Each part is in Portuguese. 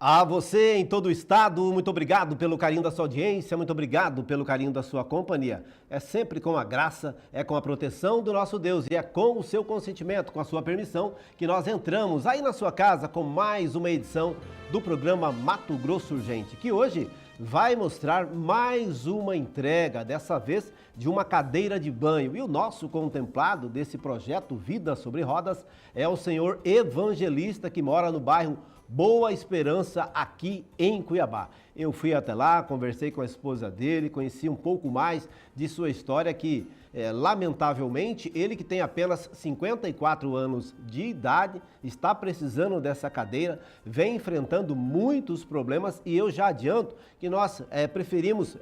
A você em todo o estado, muito obrigado pelo carinho da sua audiência, muito obrigado pelo carinho da sua companhia. É sempre com a graça, é com a proteção do nosso Deus e é com o seu consentimento, com a sua permissão, que nós entramos aí na sua casa com mais uma edição do programa Mato Grosso Urgente, que hoje vai mostrar mais uma entrega, dessa vez de uma cadeira de banho. E o nosso contemplado desse projeto Vida sobre Rodas é o senhor evangelista que mora no bairro Boa Esperança, aqui em Cuiabá. Eu fui até lá, conversei com a esposa dele, conheci um pouco mais de sua história que, lamentavelmente, ele que tem apenas 54 anos de idade, está precisando dessa cadeira, vem enfrentando muitos problemas e eu já adianto que nós preferimos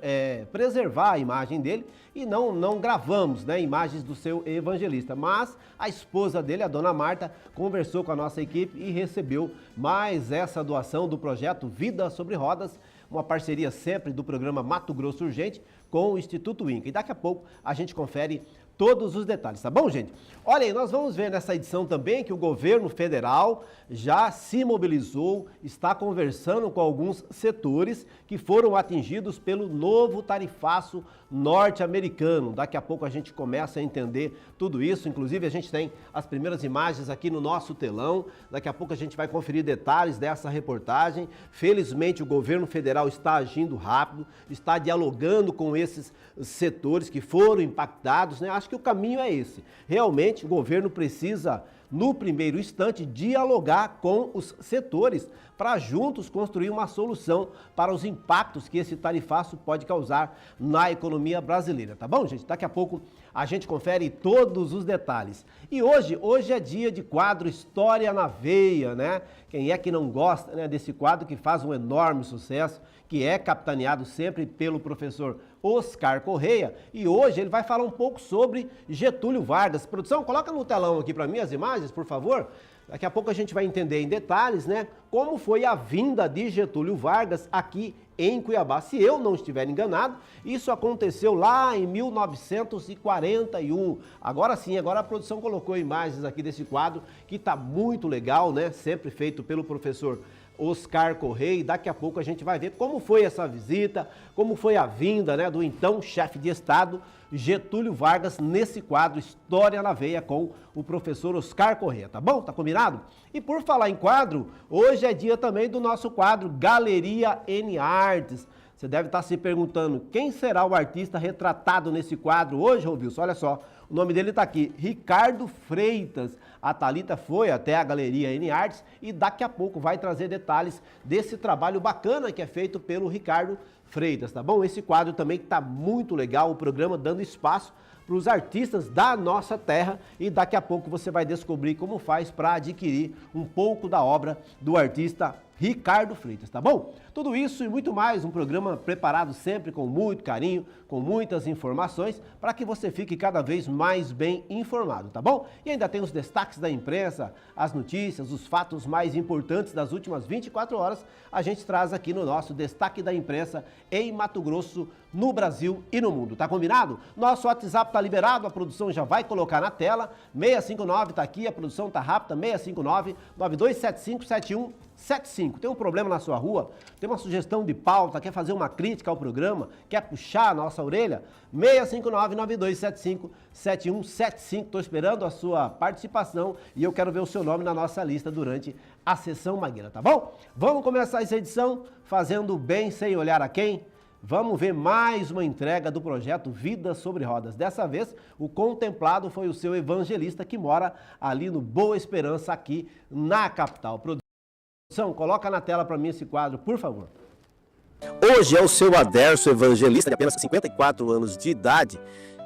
preservar a imagem dele e não gravamos, né, imagens do seu evangelista. Mas a esposa dele, a dona Marta, conversou com a nossa equipe e recebeu mais essa doação do projeto Vida sobre Rodas, uma parceria sempre do programa Mato Grosso Urgente com o Instituto INCA. E daqui a pouco a gente confere todos os detalhes, tá bom, gente? Olha aí, nós vamos ver nessa edição também que o governo federal já se mobilizou, está conversando com alguns setores que foram atingidos pelo novo tarifaço norte-americano. Daqui a pouco a gente começa a entender tudo isso, inclusive a gente tem as primeiras imagens aqui no nosso telão, daqui a pouco a gente vai conferir detalhes dessa reportagem. Felizmente o governo federal está agindo rápido, está dialogando com esses setores que foram impactados, né? Acho que o caminho é esse. Realmente o governo precisa, no primeiro instante, dialogar com os setores para juntos construir uma solução para os impactos que esse tarifaço pode causar na economia brasileira, tá bom, gente? Daqui a pouco a gente confere todos os detalhes. E hoje é dia de quadro História na Veia, né? Quem é que não gosta, né, desse quadro que faz um enorme sucesso, que é capitaneado sempre pelo professor Oscar Correia, e hoje ele vai falar um pouco sobre Getúlio Vargas. Produção, coloca no telão aqui para mim as imagens, por favor. Daqui a pouco a gente vai entender em detalhes, né, como foi a vinda de Getúlio Vargas aqui em Cuiabá. Se eu não estiver enganado, isso aconteceu lá em 1941. Agora sim, agora a produção colocou imagens aqui desse quadro que está muito legal, né, sempre feito pelo professor Oscar Correia, e daqui a pouco a gente vai ver como foi essa visita, como foi a vinda, né, do então chefe de Estado Getúlio Vargas nesse quadro História na Veia com o professor Oscar Correia, tá bom? Tá combinado? E por falar em quadro, hoje é dia também do nosso quadro Galeria N Artes. Você deve estar se perguntando quem será o artista retratado nesse quadro hoje, Wilson? Olha só, o nome dele está aqui, Ricardo Freitas. A Thalita foi até a Galeria N Artes e daqui a pouco vai trazer detalhes desse trabalho bacana que é feito pelo Ricardo Freitas, tá bom? Esse quadro também está muito legal, o programa dando espaço para os artistas da nossa terra, e daqui a pouco você vai descobrir como faz para adquirir um pouco da obra do artista Ricardo Freitas, tá bom? Tudo isso e muito mais, um programa preparado sempre com muito carinho, com muitas informações, para que você fique cada vez mais bem informado, tá bom? E ainda tem os destaques da imprensa, as notícias, os fatos mais importantes das últimas 24 horas, a gente traz aqui no nosso Destaque da Imprensa em Mato Grosso, no Brasil e no mundo, tá combinado? Nosso WhatsApp tá liberado, a produção já vai colocar na tela, 659 tá aqui, a produção tá rápida, 659-9275-7175. Tem um problema na sua rua? Tem uma sugestão de pauta? Quer fazer uma crítica ao programa? Quer puxar a nossa orelha? 659-9275-7175. Estou esperando a sua participação e eu quero ver o seu nome na nossa lista durante a sessão Magueira, tá bom? Vamos começar essa edição fazendo bem sem olhar a quem? Vamos ver mais uma entrega do projeto Vida sobre Rodas. Dessa vez, o contemplado foi o seu evangelista que mora ali no Boa Esperança, aqui na capital. Produção, coloca na tela para mim esse quadro, por favor. Hoje é o seu Aderso, evangelista de apenas 54 anos de idade,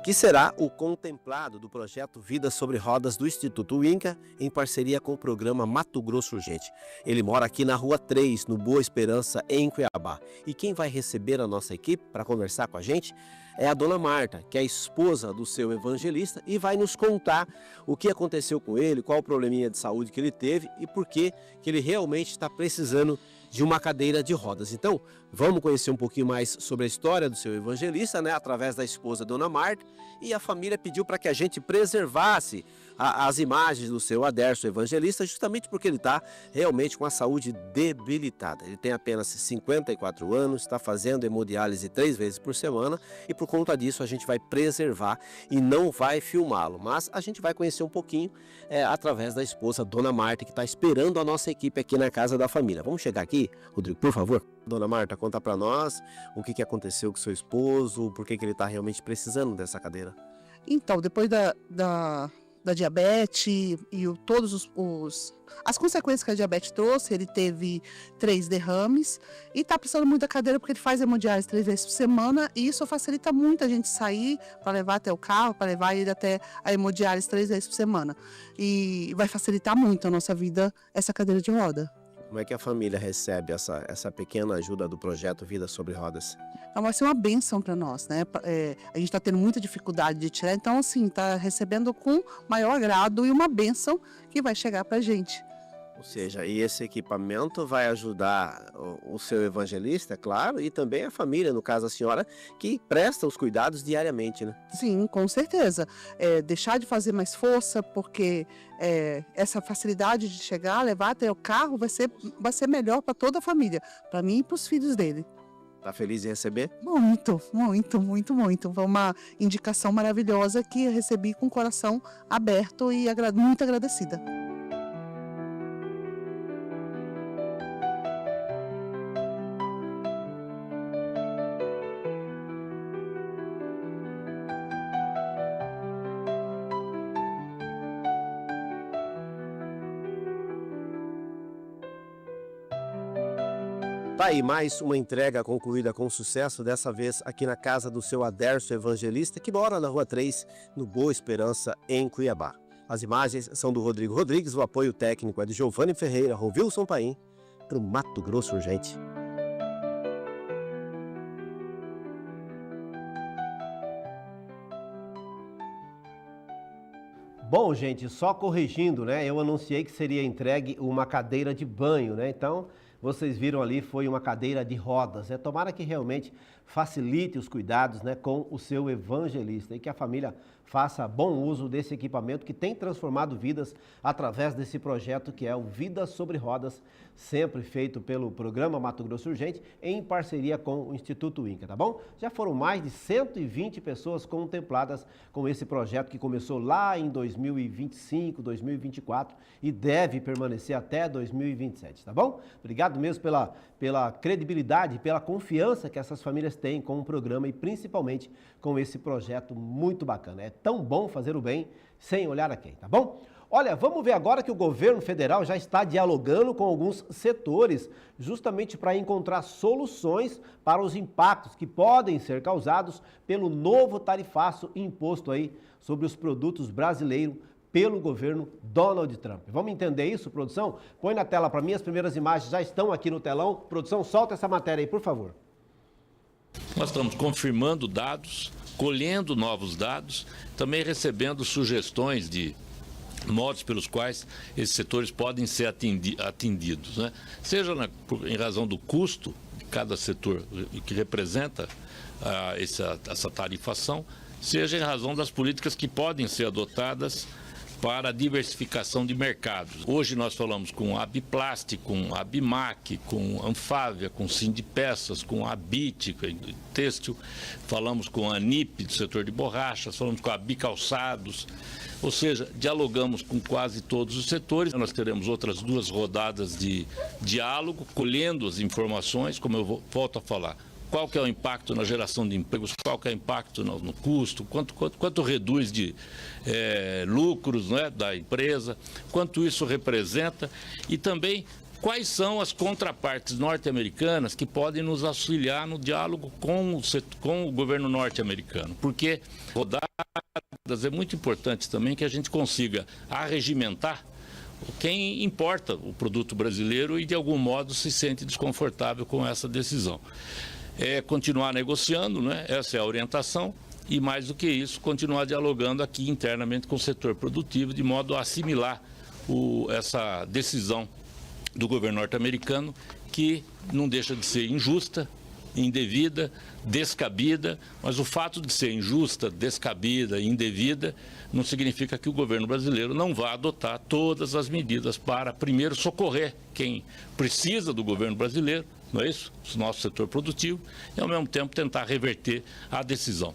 que será o contemplado do projeto Vida sobre Rodas do Instituto INCA, em parceria com o programa Mato Grosso Urgente. Ele mora aqui na Rua 3, no Boa Esperança, em Cuiabá. E quem vai receber a nossa equipe para conversar com a gente é a dona Marta, que é a esposa do seu evangelista, e vai nos contar o que aconteceu com ele, qual o probleminha de saúde que ele teve e por que ele realmente está precisando de uma cadeira de rodas. Então, vamos conhecer um pouquinho mais sobre a história do seu evangelista, né, através da esposa Dona Marta, e a família pediu para que a gente preservasse as imagens do seu Aderso Evangelista, justamente porque ele está realmente com a saúde debilitada. Ele tem apenas 54 anos, está fazendo hemodiálise 3 vezes por semana e por conta disso a gente vai preservar e não vai filmá-lo, mas a gente vai conhecer um pouquinho através da esposa, Dona Marta, que está esperando a nossa equipe aqui na casa da família. Vamos chegar aqui, Rodrigo, por favor? Dona Marta, conta para nós o que aconteceu com seu esposo, por que ele está realmente precisando dessa cadeira. Então, depois da diabetes e as consequências que a diabetes trouxe, ele teve 3 derrames e está precisando muito da cadeira porque ele faz hemodiálise 3 vezes por semana e isso facilita muito a gente sair para levar até o carro, para levar ele até a hemodiálise 3 vezes por semana. E vai facilitar muito a nossa vida essa cadeira de roda. Como é que a família recebe essa pequena ajuda do projeto Vida sobre Rodas? Então vai ser uma bênção para nós, né? A gente está tendo muita dificuldade de tirar, então assim, está recebendo com maior agrado e uma bênção que vai chegar para a gente. Ou seja, e esse equipamento vai ajudar o seu evangelista, claro, e também a família, no caso a senhora, que presta os cuidados diariamente, né? Sim, com certeza. Deixar de fazer mais força, porque essa facilidade de chegar, levar até o carro, vai ser melhor para toda a família, para mim e para os filhos dele. Tá feliz em receber? Muito, muito, muito, muito. Foi uma indicação maravilhosa que eu recebi com o coração aberto e muito agradecida. Tá aí mais uma entrega concluída com sucesso, dessa vez aqui na casa do seu Aderso Evangelista, que mora na Rua 3, no Boa Esperança, em Cuiabá. As imagens são do Rodrigo Rodrigues, o apoio técnico é de Giovanni Ferreira, Rovilson Paim, para o Mato Grosso Urgente. Bom, gente, só corrigindo, né? Eu anunciei que seria entregue uma cadeira de banho, né? Então, vocês viram ali, foi uma cadeira de rodas. Tomara que realmente facilite os cuidados, né, com o seu evangelista e que a família faça bom uso desse equipamento que tem transformado vidas através desse projeto que é o Vida sobre Rodas, sempre feito pelo programa Mato Grosso Urgente em parceria com o Instituto INCA, tá bom? Já foram mais de 120 pessoas contempladas com esse projeto que começou lá em 2025, 2024 e deve permanecer até 2027, tá bom? Obrigado mesmo pela credibilidade, pela confiança que essas famílias têm com o programa e principalmente com esse projeto muito bacana. É tão bom fazer o bem sem olhar a quem, tá bom? Olha, vamos ver agora que o governo federal já está dialogando com alguns setores, justamente para encontrar soluções para os impactos que podem ser causados pelo novo tarifaço imposto aí sobre os produtos brasileiros pelo governo Donald Trump. Vamos entender isso, produção? Põe na tela para mim, as primeiras imagens já estão aqui no telão. Produção, solta essa matéria aí, por favor. Nós estamos confirmando dados, colhendo novos dados, também recebendo sugestões de modos pelos quais esses setores podem ser atendidos, né? Seja em razão do custo de cada setor que representa essa tarifação, seja em razão das políticas que podem ser adotadas para a diversificação de mercados. Hoje nós falamos com a Biplast, com a Bimac, com a Anfávia, com Sindipeças, com a Bit, têxtil, falamos com a NIP, do setor de borrachas, falamos com a Bicalçados, ou seja, dialogamos com quase todos os setores. Nós teremos outras 2 rodadas de diálogo, colhendo as informações, como eu volto a falar. Qual que é o impacto na geração de empregos, qual que é o impacto no custo, quanto reduz de lucros, né, da empresa, quanto isso representa e também quais são as contrapartes norte-americanas que podem nos auxiliar no diálogo com o governo norte-americano. Porque rodadas é muito importante também que a gente consiga arregimentar quem importa o produto brasileiro e de algum modo se sente desconfortável com essa decisão. Continuar negociando, né? Essa é a orientação, e mais do que isso, continuar dialogando aqui internamente com o setor produtivo, de modo a assimilar essa decisão do governo norte-americano, que não deixa de ser injusta, indevida, descabida, mas o fato de ser injusta, descabida e indevida não significa que o governo brasileiro não vá adotar todas as medidas para, primeiro, socorrer quem precisa do governo brasileiro, não é isso? O nosso setor produtivo, e ao mesmo tempo tentar reverter a decisão.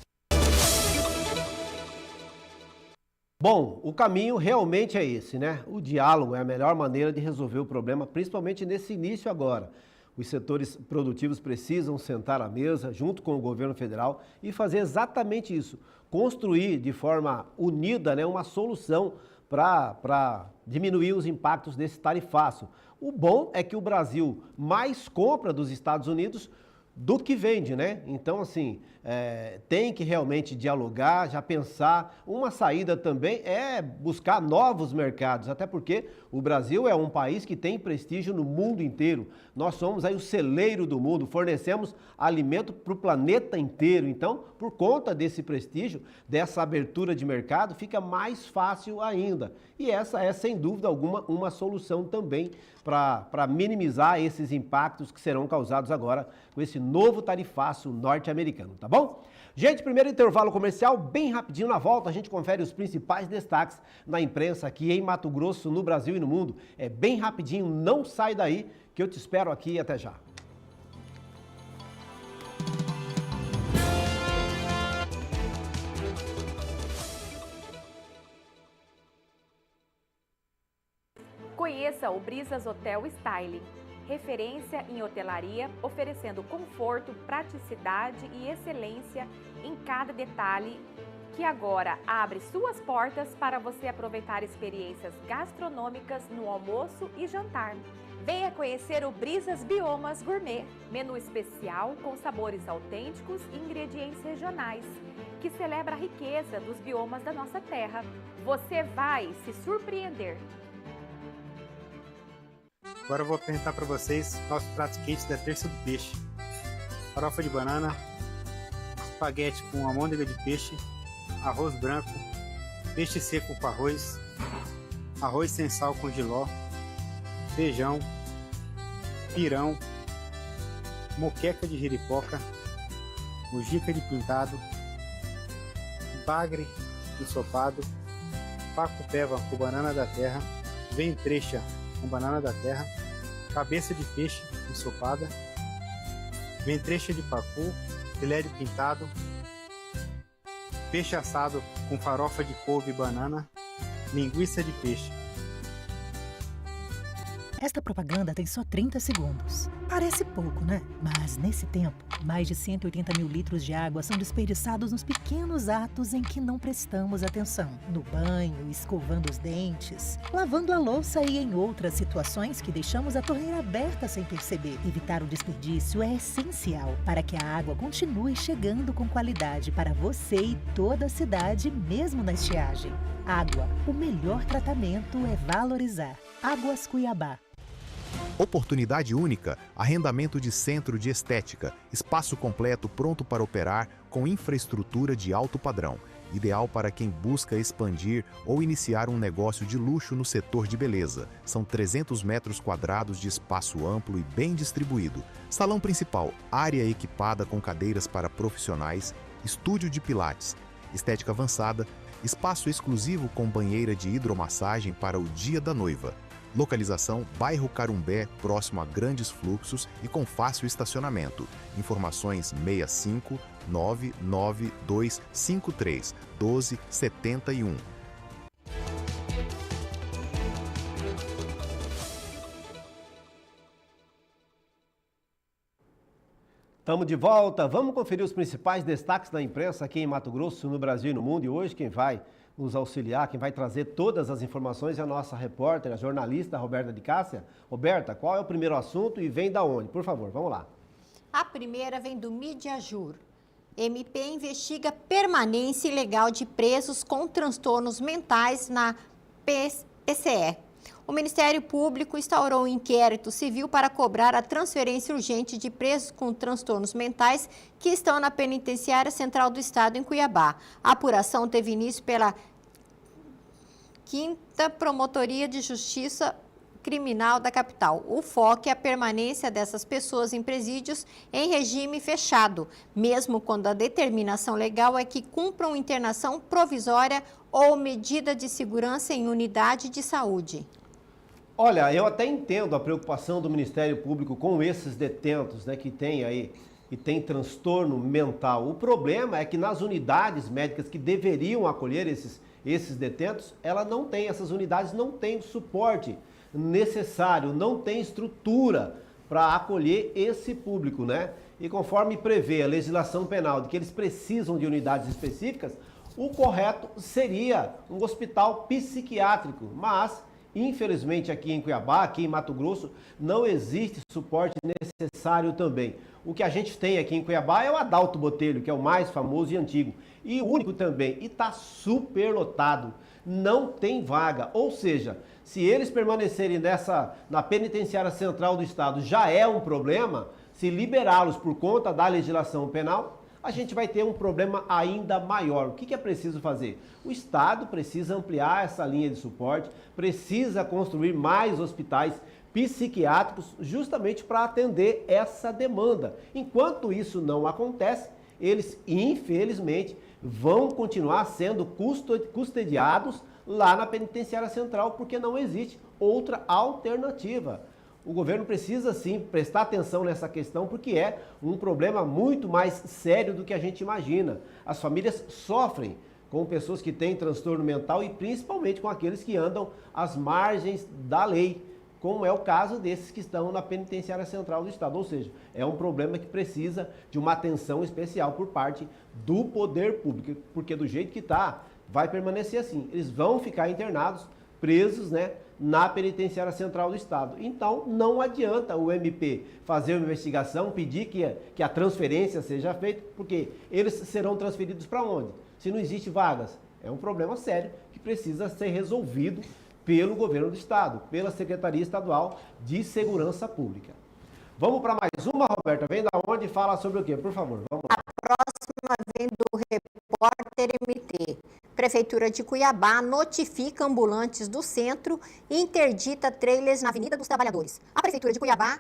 Bom, o caminho realmente é esse, né? O diálogo é a melhor maneira de resolver o problema, principalmente nesse início agora. Os setores produtivos precisam sentar à mesa junto com o governo federal e fazer exatamente isso, construir de forma unida, né, uma solução para diminuir os impactos desse tarifaço. O bom é que o Brasil mais compra dos Estados Unidos do que vende, né? Então, assim, tem que realmente dialogar, já pensar. Uma saída também é buscar novos mercados, até porque o Brasil é um país que tem prestígio no mundo inteiro. Nós somos aí o celeiro do mundo, fornecemos alimento para o planeta inteiro. Então, por conta desse prestígio, dessa abertura de mercado, fica mais fácil ainda. E essa é, sem dúvida alguma, uma solução também para minimizar esses impactos que serão causados agora com esse novo tarifaço norte-americano, tá bom? Gente, primeiro intervalo comercial, bem rapidinho. Na volta a gente confere os principais destaques na imprensa aqui em Mato Grosso, no Brasil e no mundo. É bem rapidinho, não sai daí que eu te espero aqui, até já. Conheça o Brisas Hotel Styling, referência em hotelaria, oferecendo conforto, praticidade e excelência em cada detalhe, que agora abre suas portas para você aproveitar experiências gastronômicas no almoço e jantar. Venha conhecer o Brisas Biomas Gourmet, menu especial com sabores autênticos e ingredientes regionais, que celebra a riqueza dos biomas da nossa terra. Você vai se surpreender. Agora eu vou apresentar para vocês nosso prato quente da terça do peixe. Farofa de banana, espaguete com almôndega de peixe, arroz branco, peixe seco com arroz, arroz sem sal com jiló, feijão, pirão, moqueca de jiripoca, mojica de pintado, bagre ensopado, pacu-peva com banana da terra, ventrecha com banana da terra, cabeça de peixe ensopada, ventrecha de pacu, filé de pintado, peixe assado com farofa de couve e banana, linguiça de peixe. Esta propaganda tem só 30 segundos. Parece pouco, né? Mas, nesse tempo, mais de 180 mil litros de água são desperdiçados nos pequenos atos em que não prestamos atenção. No banho, escovando os dentes, lavando a louça e em outras situações que deixamos a torneira aberta sem perceber. Evitar o desperdício é essencial para que a água continue chegando com qualidade para você e toda a cidade, mesmo na estiagem. Água, o melhor tratamento é valorizar. Águas Cuiabá. Oportunidade única, arrendamento de centro de estética, espaço completo pronto para operar com infraestrutura de alto padrão, ideal para quem busca expandir ou iniciar um negócio de luxo no setor de beleza. São 300 metros quadrados de espaço amplo e bem distribuído. Salão principal, área equipada com cadeiras para profissionais, estúdio de pilates, estética avançada, espaço exclusivo com banheira de hidromassagem para o dia da noiva. Localização: bairro Carumbé, próximo a grandes fluxos e com fácil estacionamento. Informações 65 99253 1271. Estamos de volta, vamos conferir os principais destaques da imprensa aqui em Mato Grosso, no Brasil e no mundo. E hoje quem vai nos auxiliar, quem vai trazer todas as informações é a nossa repórter, a jornalista Roberta de Cássia. Roberta, qual é o primeiro assunto e vem da onde? Por favor, vamos lá. A primeira vem do Midiajur. MP investiga permanência ilegal de presos com transtornos mentais na PCE. O Ministério Público instaurou um inquérito civil para cobrar a transferência urgente de presos com transtornos mentais que estão na Penitenciária Central do Estado, em Cuiabá. A apuração teve início pela 5ª Promotoria de Justiça criminal da capital. O foco é a permanência dessas pessoas em presídios em regime fechado, mesmo quando a determinação legal é que cumpram internação provisória ou medida de segurança em unidade de saúde. Olha, eu até entendo a preocupação do Ministério Público com esses detentos, né, que tem transtorno mental. O problema é que nas unidades médicas que deveriam acolher esses detentos, essas unidades não têm o suporte necessário, não tem estrutura para acolher esse público, né? E conforme prevê a legislação penal de que eles precisam de unidades específicas, o correto seria um hospital psiquiátrico, mas infelizmente aqui em Cuiabá, aqui em Mato Grosso, não existe suporte necessário também. O que a gente tem aqui em Cuiabá é o Adalto Botelho, que é o mais famoso e antigo, e o único também, e está superlotado, não tem vaga. Ou seja, se eles permanecerem na penitenciária central do estado já é um problema, se liberá-los por conta da legislação penal, a gente vai ter um problema ainda maior. O que é preciso fazer? O Estado precisa ampliar essa linha de suporte, precisa construir mais hospitais psiquiátricos justamente para atender essa demanda. Enquanto isso não acontece, eles, infelizmente, vão continuar sendo custodiados lá na penitenciária central, porque não existe outra alternativa. O governo precisa sim prestar atenção nessa questão, porque é um problema muito mais sério do que a gente imagina. As famílias sofrem com pessoas que têm transtorno mental e principalmente com aqueles que andam às margens da lei, como é o caso desses que estão na penitenciária central do estado. Ou seja, é um problema que precisa de uma atenção especial por parte do poder público, porque do jeito que está, vai permanecer assim. Eles vão ficar internados, presos, né, na penitenciária central do estado. Então, não adianta o MP fazer uma investigação, pedir que a transferência seja feita, porque eles serão transferidos para onde? Se não existe vagas. É um problema sério que precisa ser resolvido pelo governo do estado, pela Secretaria Estadual de Segurança Pública. Vamos para mais uma, Roberta? Vem da onde? Fala sobre o quê? Por favor, vamos lá. A próxima vem do Repórter MT. Prefeitura de Cuiabá notifica ambulantes do centro e interdita trailers na Avenida dos Trabalhadores. A Prefeitura de Cuiabá,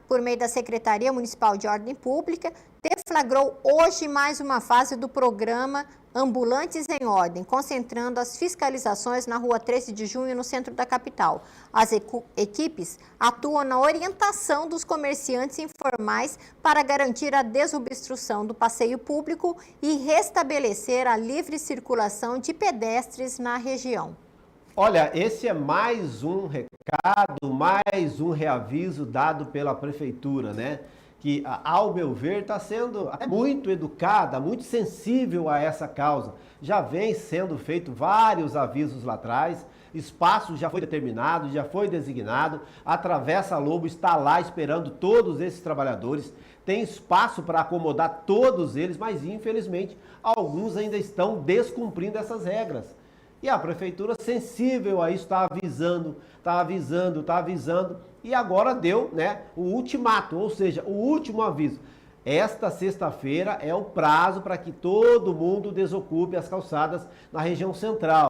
por meio da Secretaria Municipal de Ordem Pública, deflagrou hoje mais uma fase do programa Ambulantes em Ordem, concentrando as fiscalizações na Rua 13 de Junho, no centro da capital. As equipes atuam na orientação dos comerciantes informais para garantir a desobstrução do passeio público e restabelecer a livre circulação de pedestres na região. Olha, esse é mais um recado, mais um reaviso dado pela Prefeitura, né? Que, ao meu ver, está sendo até muito educada, muito sensível a essa causa. Já vem sendo feito vários avisos lá atrás, espaço já foi determinado, já foi designado, a Travessa Lobo está lá esperando todos esses trabalhadores, tem espaço para acomodar todos eles, mas infelizmente alguns ainda estão descumprindo essas regras. E a Prefeitura, sensível a isso, está avisando, e agora deu, né, o ultimato, ou seja, o último aviso. Esta sexta-feira é o prazo para que todo mundo desocupe as calçadas na região central.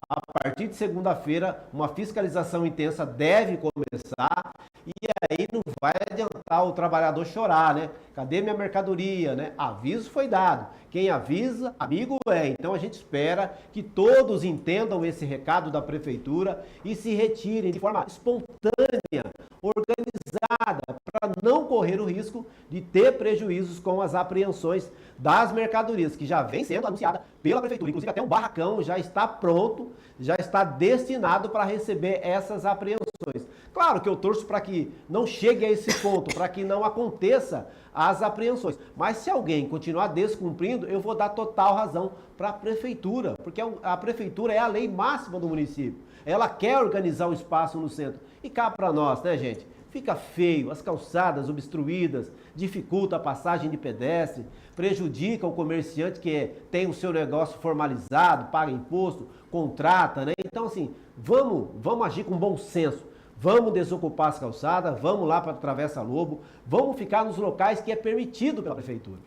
A partir de segunda-feira, uma fiscalização intensa deve começar, e aí não vai adiantar o trabalhador chorar, né? Cadê minha mercadoria, né? Aviso foi dado. Quem avisa, amigo é. Então a gente espera que todos entendam esse recado da Prefeitura e se retirem de forma espontânea, organizada, para não correr o risco de ter prejuízos com as apreensões das mercadorias, que já vem sendo anunciada pela Prefeitura. Inclusive até um barracão já está pronto, já está destinado para receber essas apreensões. Claro que eu torço para que não chegue a esse ponto, para que não aconteça as apreensões. Mas se alguém continuar descumprindo, eu vou dar total razão para a Prefeitura, porque a Prefeitura é a lei máxima do município. Ela quer organizar o espaço no centro. E cá para nós, né, gente? Fica feio, as calçadas obstruídas, dificulta a passagem de pedestre, prejudica o comerciante que tem o seu negócio formalizado, paga imposto, contrata, né? Então, assim, vamos agir com bom senso. Vamos desocupar as calçadas, vamos lá para a Travessa Lobo, vamos ficar nos locais que é permitido pela Prefeitura.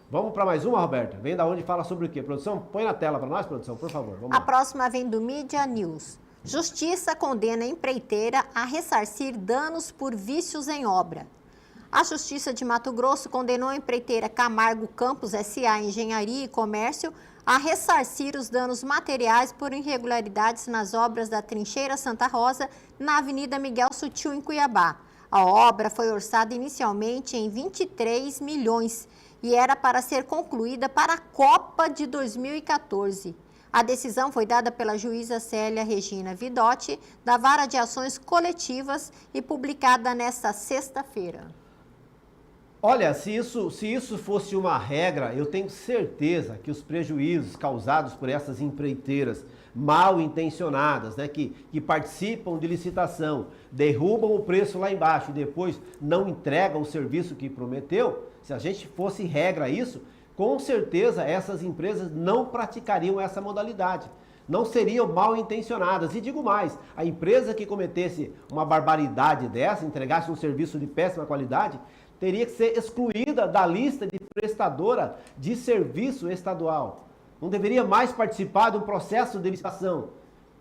Vamos para mais uma, Roberta? Vem da onde fala sobre o quê? Produção, põe na tela para nós, produção, por favor. Vamos a lá. próxima vem do Mídia News. Justiça condena a empreiteira a ressarcir danos por vícios em obra. A Justiça de Mato Grosso condenou a empreiteira Camargo Campos S.A. Engenharia e Comércio a ressarcir os danos materiais por irregularidades nas obras da Trincheira Santa Rosa, na Avenida Miguel Sutil, em Cuiabá. A obra foi orçada inicialmente em 23 milhões e era para ser concluída para a Copa de 2014. A decisão foi dada pela juíza Célia Regina Vidotti, da Vara de Ações Coletivas, e publicada nesta sexta-feira. Olha, se isso fosse uma regra, eu tenho certeza que os prejuízos causados por essas empreiteiras mal intencionadas, né, que participam de licitação, derrubam o preço lá embaixo e depois não entregam o serviço que prometeu, se a gente fosse regra isso, com certeza essas empresas não praticariam essa modalidade. Não seriam mal intencionadas. E digo mais, a empresa que cometesse uma barbaridade dessa, entregasse um serviço de péssima qualidade, teria que ser excluída da lista de prestadora de serviço estadual. Não deveria mais participar de um processo de licitação.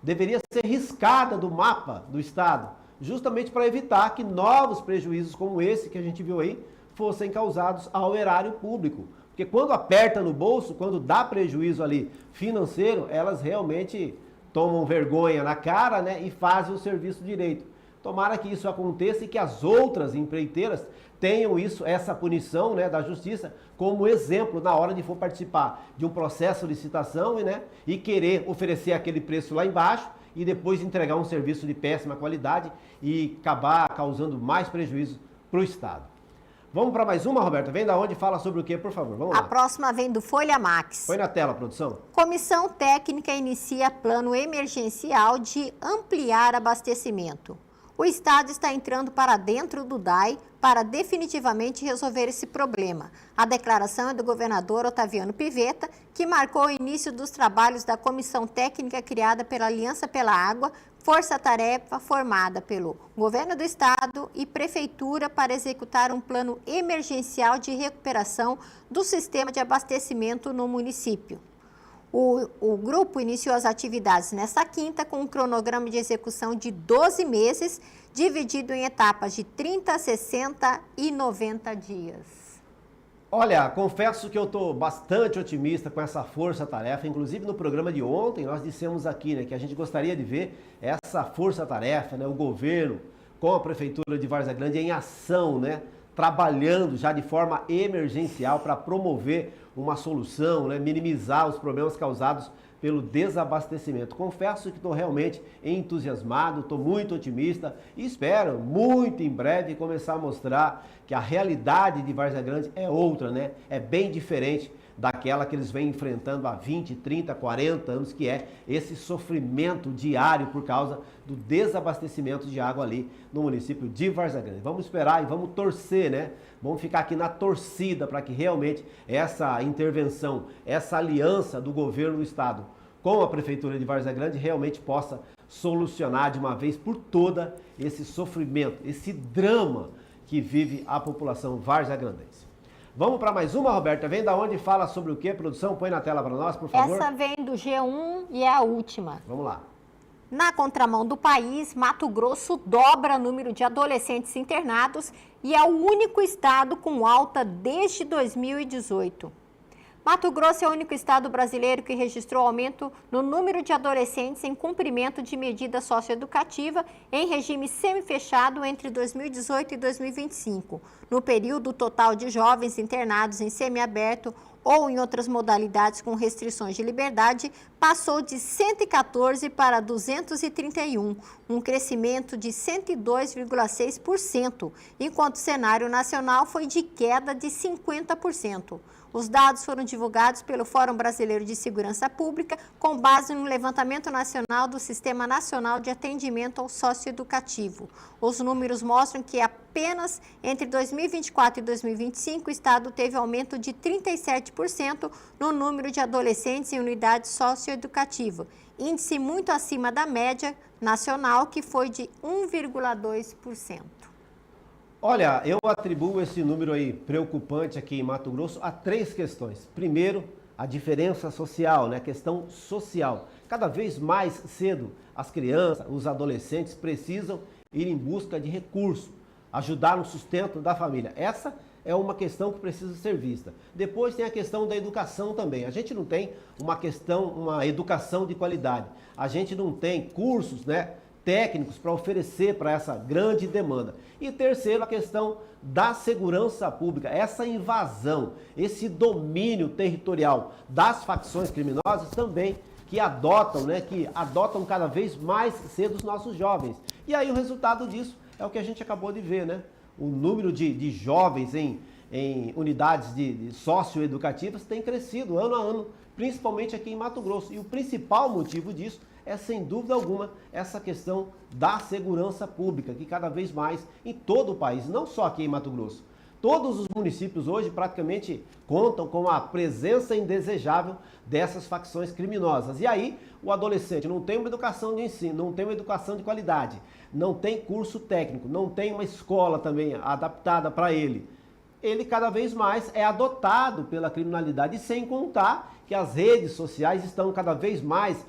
Deveria ser riscada do mapa do Estado, justamente para evitar que novos prejuízos como esse que a gente viu aí fossem causados ao erário público. Porque quando aperta no bolso, quando dá prejuízo ali financeiro, elas realmente tomam vergonha na cara, né, e fazem o serviço direito. Tomara que isso aconteça e que as outras empreiteiras tenham essa punição, né, da justiça como exemplo na hora de for participar de um processo de licitação, né, e querer oferecer aquele preço lá embaixo e depois entregar um serviço de péssima qualidade e acabar causando mais prejuízo para o Estado. Vamos para mais uma, Roberta? Vem da onde? Fala sobre o quê, por favor? Vamos lá. A próxima vem do Folha Max. Põe na tela, produção. Comissão técnica inicia plano emergencial de ampliar abastecimento. O Estado está entrando para dentro do DAI para definitivamente resolver esse problema. A declaração é do governador Otaviano Pivetta, que marcou o início dos trabalhos da comissão técnica criada pela Aliança pela Água, força-tarefa formada pelo Governo do Estado e Prefeitura para executar um plano emergencial de recuperação do sistema de abastecimento no município. O grupo iniciou as atividades nesta quinta com um cronograma de execução de 12 meses, dividido em etapas de 30, 60 e 90 dias. Olha, confesso que eu estou bastante otimista com essa força-tarefa. Inclusive no programa de ontem nós dissemos aqui, né, que a gente gostaria de ver essa força-tarefa, né, o governo com a Prefeitura de Várzea Grande em ação, né, trabalhando já de forma emergencial para promover uma solução, né, minimizar os problemas causados pelo desabastecimento. Confesso que estou realmente entusiasmado, estou muito otimista e espero muito em breve começar a mostrar que a realidade de Várzea Grande é outra, né? É bem diferente daquela que eles vêm enfrentando há 20, 30, 40 anos, que é esse sofrimento diário por causa do desabastecimento de água ali no município de Várzea Grande. Vamos esperar e vamos torcer, né? Vamos ficar aqui na torcida para que realmente essa intervenção, essa aliança do governo do estado com a Prefeitura de Várzea Grande realmente possa solucionar de uma vez por toda esse sofrimento, esse drama que vive a população varzeagrandense. Vamos para mais uma, Roberta? Vem da onde? Fala sobre o quê, produção? Põe na tela para nós, por favor. Essa vem do G1 e é a última. Vamos lá. Na contramão do país, Mato Grosso dobra o número de adolescentes internados e é o único estado com alta desde 2018. Mato Grosso é o único estado brasileiro que registrou aumento no número de adolescentes em cumprimento de medida socioeducativa em regime semifechado entre 2018 e 2025. No período, o total de jovens internados em semiaberto ou em outras modalidades com restrições de liberdade passou de 114 para 231, um crescimento de 102,6%, enquanto o cenário nacional foi de queda de 50%. Os dados foram divulgados pelo Fórum Brasileiro de Segurança Pública com base no levantamento nacional do Sistema Nacional de Atendimento ao Socioeducativo. Os números mostram que apenas entre 2024 e 2025 o Estado teve aumento de 37% no número de adolescentes em unidade socioeducativa, índice muito acima da média nacional, que foi de 1,2%. Olha, eu atribuo esse número aí preocupante aqui em Mato Grosso a 3 questões. Primeiro, a diferença social, né? A questão social, Cada vez mais cedo, as crianças, os adolescentes precisam ir em busca de recursos, ajudar no sustento da família. Essa é uma questão que precisa ser vista. Depois tem a questão da educação também. A gente não tem uma educação de qualidade. A gente não tem cursos, técnicos para oferecer para essa grande demanda. E terceiro, a questão da segurança pública, essa invasão, esse domínio territorial das facções criminosas também que adotam cada vez mais cedo os nossos jovens. E aí o resultado disso é o que a gente acabou de ver, O número de jovens em unidades de socioeducativas tem crescido ano a ano, principalmente aqui em Mato Grosso. E o principal motivo disso é, sem dúvida alguma, essa questão da segurança pública, que cada vez mais em todo o país, não só aqui em Mato Grosso. Todos os municípios hoje praticamente contam com a presença indesejável dessas facções criminosas. E aí o adolescente não tem uma educação de ensino, não tem uma educação de qualidade, não tem curso técnico, não tem uma escola também adaptada para ele. Ele cada vez mais é adotado pela criminalidade, sem contar que as redes sociais estão cada vez mais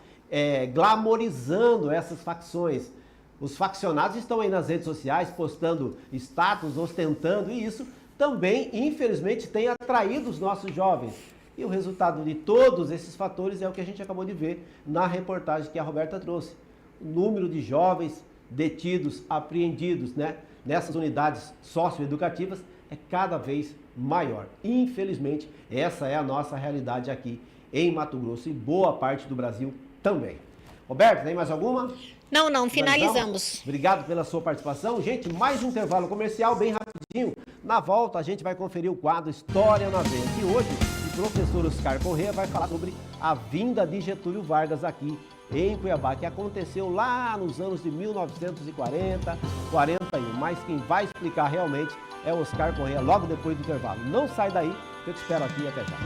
glamorizando essas facções. Os faccionados estão aí nas redes sociais postando status, ostentando, e isso também, infelizmente, tem atraído os nossos jovens. E o resultado de todos esses fatores é o que a gente acabou de ver na reportagem que a Roberta trouxe. O número de jovens detidos, apreendidos, nessas unidades socioeducativas é cada vez maior. Infelizmente, essa é a nossa realidade aqui em Mato Grosso e boa parte do Brasil também. Roberta, tem mais alguma? Não, finalizamos. Obrigado pela sua participação. Gente, mais um intervalo comercial bem rapidinho. Na volta, a gente vai conferir o quadro História na Veia. E hoje, o professor Oscar Corrêa vai falar sobre a vinda de Getúlio Vargas aqui em Cuiabá, que aconteceu lá nos anos de 1940, 41. Mas quem vai explicar realmente é o Oscar Corrêa logo depois do intervalo. Não sai daí, que eu te espero aqui até já.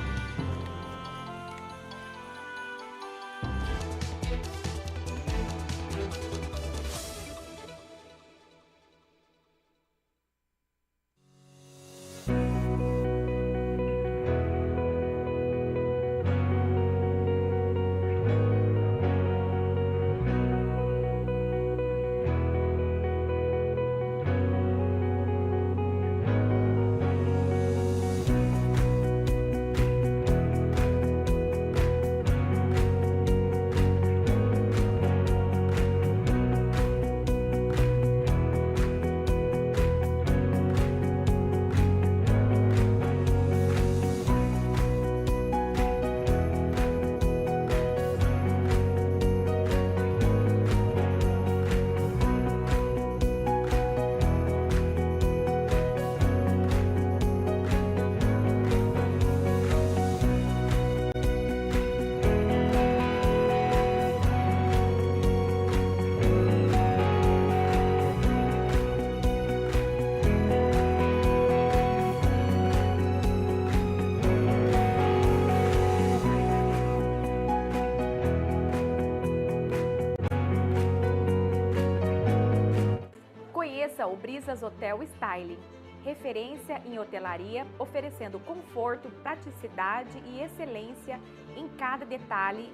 Conheça o Brisas Hotel Styling, referência em hotelaria, oferecendo conforto, praticidade e excelência em cada detalhe,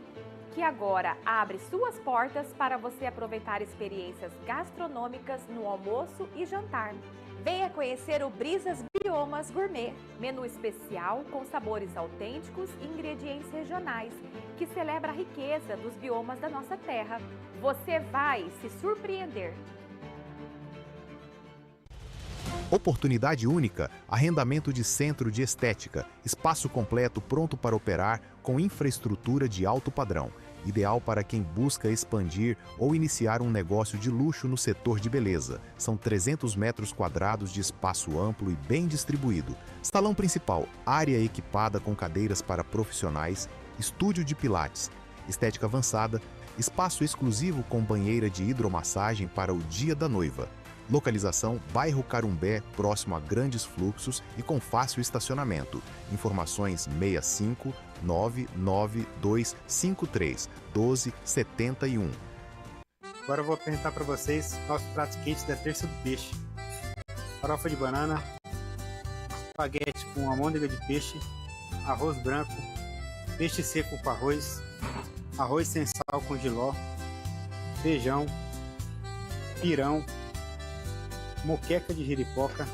que agora abre suas portas para você aproveitar experiências gastronômicas no almoço e jantar. Venha conhecer o Brisas Biomas Gourmet, menu especial com sabores autênticos e ingredientes regionais, que celebra a riqueza dos biomas da nossa terra. Você vai se surpreender. Oportunidade única, arrendamento de centro de estética, espaço completo pronto para operar com infraestrutura de alto padrão, ideal para quem busca expandir ou iniciar um negócio de luxo no setor de beleza. São 300 metros quadrados de espaço amplo e bem distribuído. Salão principal, área equipada com cadeiras para profissionais, estúdio de pilates, estética avançada, espaço exclusivo com banheira de hidromassagem para o dia da noiva. Localização, bairro Carumbé, próximo a grandes fluxos e com fácil estacionamento. Informações 65 99253 1271. Agora eu vou apresentar para vocês nossos pratos quentes da Terça do Peixe. Farofa de banana, espaguete com almôndega de peixe, arroz branco, peixe seco com arroz, arroz sem sal com jiló, feijão, pirão, moqueca de jiripoca,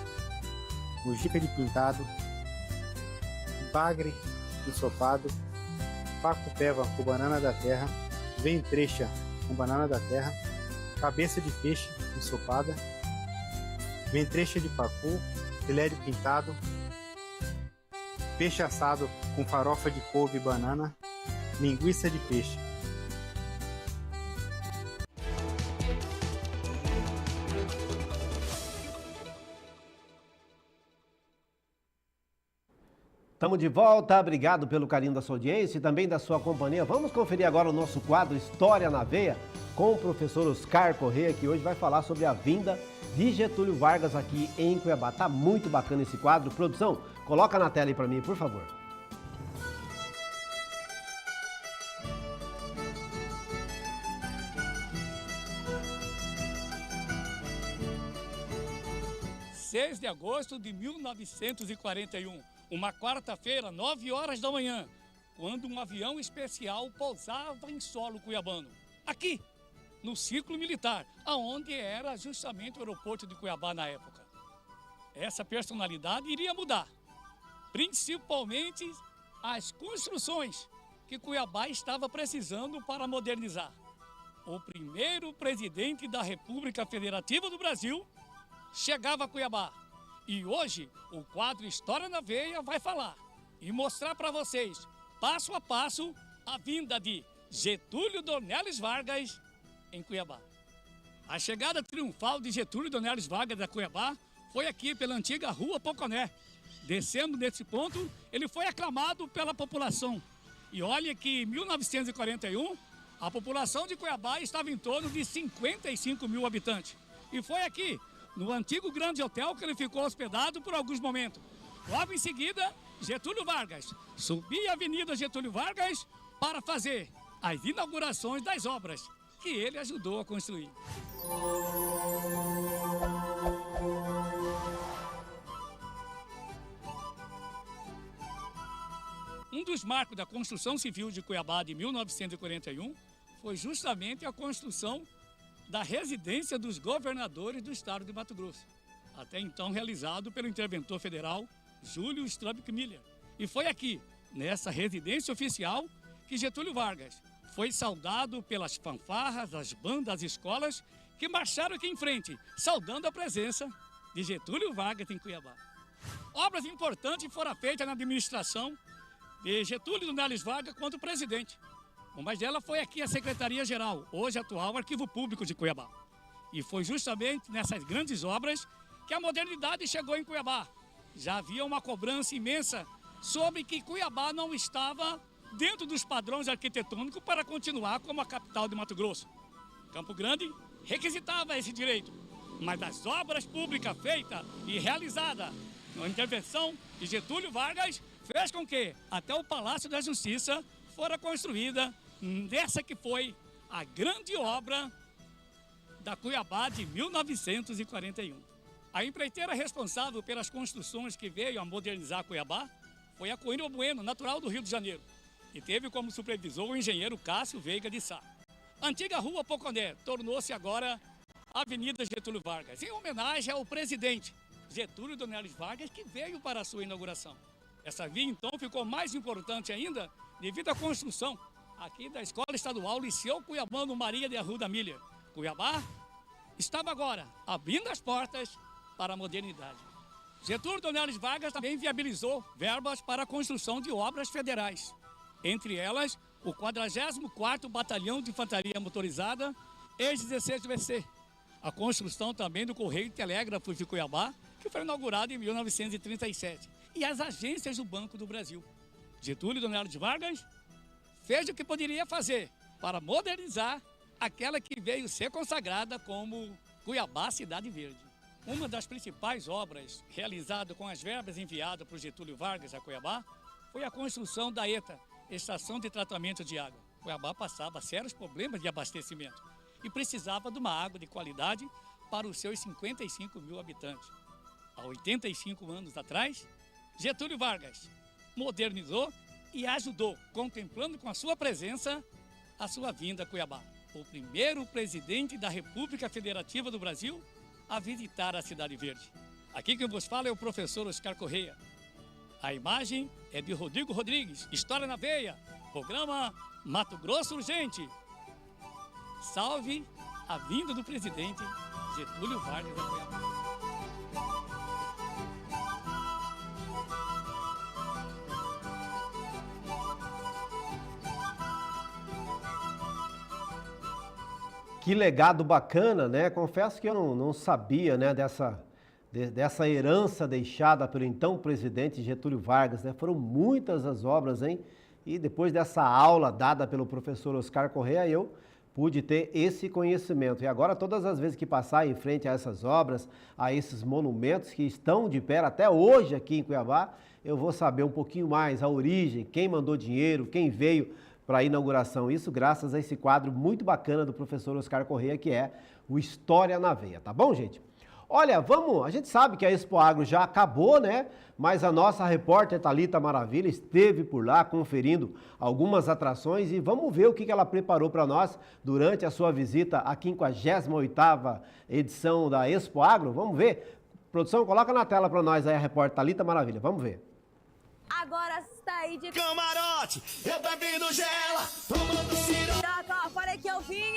mojica de pintado, bagre ensopado, pacu-peva com banana da terra, ventrecha com banana da terra, cabeça de peixe ensopada, ventrecha de pacu, filé de pintado, peixe assado com farofa de couve e banana, linguiça de peixe. Estamos de volta, obrigado pelo carinho da sua audiência e também da sua companhia. Vamos conferir agora o nosso quadro História na Veia com o professor Oscar Corrêa, que hoje vai falar sobre a vinda de Getúlio Vargas aqui em Cuiabá. Tá muito bacana esse quadro. Produção, coloca na tela aí para mim, por favor. De agosto de 1941, uma quarta-feira, 9 horas da manhã, quando um avião especial pousava em solo cuiabano. Aqui, no Ciclo Militar, aonde era justamente o aeroporto de Cuiabá na época. Essa personalidade iria mudar, principalmente as construções que Cuiabá estava precisando para modernizar. O primeiro presidente da República Federativa do Brasil chegava a Cuiabá. E hoje, o quadro História na Veia vai falar e mostrar para vocês, passo a passo, a vinda de Getúlio Dornelles Vargas em Cuiabá. A chegada triunfal de Getúlio Dornelles Vargas a Cuiabá foi aqui pela antiga Rua Poconé. Descendo nesse ponto, ele foi aclamado pela população. E olha que em 1941, a população de Cuiabá estava em torno de 55 mil habitantes. E foi aqui, no antigo Grande Hotel, que ele ficou hospedado por alguns momentos. Logo em seguida, Getúlio Vargas subia a Avenida Getúlio Vargas para fazer as inaugurações das obras que ele ajudou a construir. Um dos marcos da construção civil de Cuiabá de 1941 foi justamente a construção da residência dos governadores do estado de Mato Grosso, até então realizado pelo interventor federal Júlio Straubing Miller. E foi aqui, nessa residência oficial, que Getúlio Vargas foi saudado pelas fanfarras, as bandas, as escolas, que marcharam aqui em frente, saudando a presença de Getúlio Vargas em Cuiabá. Obras importantes foram feitas na administração de Getúlio Dornelles Vargas quanto presidente. Uma delas foi aqui a Secretaria-Geral, hoje atual Arquivo Público de Cuiabá. E foi justamente nessas grandes obras que a modernidade chegou em Cuiabá. Já havia uma cobrança imensa sobre que Cuiabá não estava dentro dos padrões arquitetônicos para continuar como a capital de Mato Grosso. Campo Grande requisitava esse direito, mas as obras públicas feitas e realizadas na intervenção de Getúlio Vargas fez com que até o Palácio da Justiça fora construída nessa que foi a grande obra da Cuiabá de 1941. A empreiteira responsável pelas construções que veio a modernizar Cuiabá foi a Coimbra Bueno, natural do Rio de Janeiro, e teve como supervisor o engenheiro Cássio Veiga de Sá. A antiga Rua Poconé tornou-se agora Avenida Getúlio Vargas, em homenagem ao presidente Getúlio Dornelles Vargas, que veio para a sua inauguração. Essa via, então, ficou mais importante ainda devido à construção aqui da Escola Estadual Liceu Cuiabano Maria de Arruda Miller. Cuiabá estava agora abrindo as portas para a modernidade. Getúlio Dornelles Vargas também viabilizou verbas para a construção de obras federais, entre elas o 44º Batalhão de Infantaria Motorizada, ex-16VC, a construção também do Correio e Telégrafo de Cuiabá, que foi inaugurado em 1937, e as agências do Banco do Brasil. Getúlio Dornelles Vargas fez o que poderia fazer para modernizar aquela que veio ser consagrada como Cuiabá Cidade Verde. Uma das principais obras realizadas com as verbas enviadas por Getúlio Vargas a Cuiabá foi a construção da ETA, Estação de Tratamento de Água. Cuiabá passava sérios problemas de abastecimento e precisava de uma água de qualidade para os seus 55 mil habitantes. Há 85 anos atrás, Getúlio Vargas modernizou e ajudou, contemplando com a sua presença, a sua vinda a Cuiabá. O primeiro presidente da República Federativa do Brasil a visitar a Cidade Verde. Aqui quem vos fala é o professor Oscar Correia. A imagem é de Rodrigo Rodrigues, História na Veia, programa Mato Grosso Urgente. Salve a vinda do presidente Getúlio Vargas a Cuiabá. Que legado bacana, né? Confesso que eu não sabia, né, dessa herança deixada pelo então presidente Getúlio Vargas, né? Foram muitas as obras, hein? E depois dessa aula dada pelo professor Oscar Correia, eu pude ter esse conhecimento. E agora, todas as vezes que passar em frente a essas obras, a esses monumentos que estão de pé até hoje aqui em Cuiabá, eu vou saber um pouquinho mais a origem, quem mandou dinheiro, quem veio para a inauguração. Isso graças a esse quadro muito bacana do professor Oscar Correia, que é o História na Veia, tá bom, gente? Olha, a gente sabe que a Expo Agro já acabou, né? Mas a nossa repórter Thalita Maravilha esteve por lá conferindo algumas atrações e vamos ver o que ela preparou para nós durante a sua visita à 58ª edição da Expo Agro. Vamos ver? Produção, coloca na tela para nós aí a repórter Thalita Maravilha. Vamos ver. Agora está aí de camarote, eu bebendo gela, tomando ó, falei que eu vim,